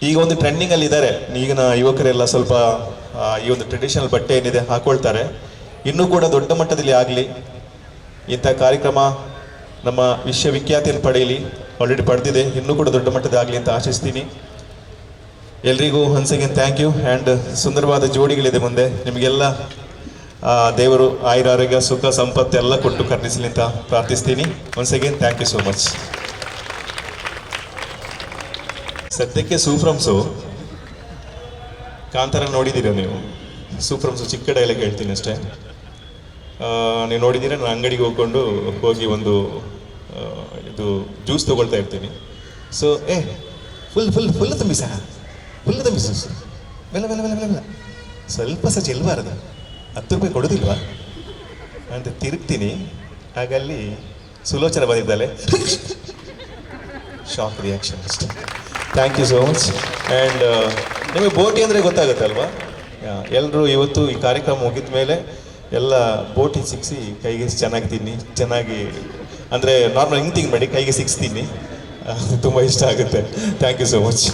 ಈಗ ಒಂದು ಟ್ರೆಂಡಿಂಗಲ್ಲಿ ಇದ್ದಾರೆ ಈಗಿನ ಯುವಕರೆಲ್ಲ ಸ್ವಲ್ಪ ಈ ಒಂದು ಟ್ರೆಡಿಷನಲ್ ಬಟ್ಟೆ ಏನಿದೆ ಹಾಕೊಳ್ತಾರೆ. ಇನ್ನೂ ಕೂಡ ದೊಡ್ಡ ಮಟ್ಟದಲ್ಲಿ ಆಗಲಿ ಇಂಥ ಕಾರ್ಯಕ್ರಮ, ನಮ್ಮ ವಿಶ್ವವಿಖ್ಯಾತಿಯನ್ನು ಪಡೆಯಲಿ. ಆಲ್ರೆಡಿ ಪಡೆದಿದೆ, ಇನ್ನೂ ಕೂಡ ದೊಡ್ಡ ಮಟ್ಟದ ಆಗಲಿ ಅಂತ ಆಶಿಸ್ತೀನಿ. ಎಲ್ರಿಗೂ once again thank you. And ಸುಂದರವಾದ ಜೋಡಿಗಳಿದೆ ಮುಂದೆ. ನಿಮಗೆಲ್ಲ ದೇವರು ಆಯುರ ಆರೋಗ್ಯ ಸುಖ ಸಂಪತ್ತು ಎಲ್ಲ ಕೊಟ್ಟು ಕರುಣಿಸಲಿ ಅಂತ ಪ್ರಾರ್ಥಿಸ್ತೀನಿ. Once again thank you so much. ಸದ್ಯಕ್ಕೆ ಸೂಫ್ರಮ್ಸು ಕಾಂತಾರ ನೋಡಿದ್ದೀರ ನೀವು? ಸೂಫ್ರಮ್ಸು ಚಿಕ್ಕ ಡೈಲಾಗ್ ಹೇಳ್ತೀನಿ ಅಷ್ಟೇ. ನೀವು ನೋಡಿದ್ದೀರ, ನಾನು ಅಂಗಡಿಗೆ ಹೋಗಿ ಒಂದು ಇದು ಜ್ಯೂಸ್ ತೊಗೊಳ್ತಾ ಇರ್ತೀನಿ. ಸೊ ಫುಲ್ ತುಂಬಿಸ ಬೆಲ್ಲ ಬೆಲ್ಲ ಬೆಲ್ಲ ಬೆಲ್ಲ ಸ್ವಲ್ಪ ಸಹ ಚೆಲ್ಬಾರದು, 10 ರೂಪಾಯಿ ಕೊಡೋದಿಲ್ವಾ ಅಂತ ತಿರುಗ್ತೀನಿ. ಆಗ ಅಲ್ಲಿ ಸುಲೋಚನ ಬಂದಿದ್ದಾಳೆ, ಶಾಕ್ ರಿಯಾಕ್ಷನ್ ಅಷ್ಟೇ. Thank you so much. And ನಿಮಗೆ ಬೋಟಿ ಅಂದರೆ ಗೊತ್ತಾಗುತ್ತಲ್ವಾ? ಎಲ್ಲರೂ ಇವತ್ತು ಈ ಕಾರ್ಯಕ್ರಮ ಮುಗಿದ ಮೇಲೆ ಎಲ್ಲ ಬೋಟಿ ಸಿಕ್ಕಿಸಿ ಕೈಗೆ ಚೆನ್ನಾಗಿ ತಿನ್ನಿ, ಚೆನ್ನಾಗಿ ಅಂದರೆ ನಾರ್ಮಲ್ ಹಿಂಗೆ ತಿನ್ಬೇಡಿ, ಕೈಗೆ ಸಿಕ್ಸ್ತೀನಿ. ತುಂಬ ಇಷ್ಟ ಆಗುತ್ತೆ. Thank you so much.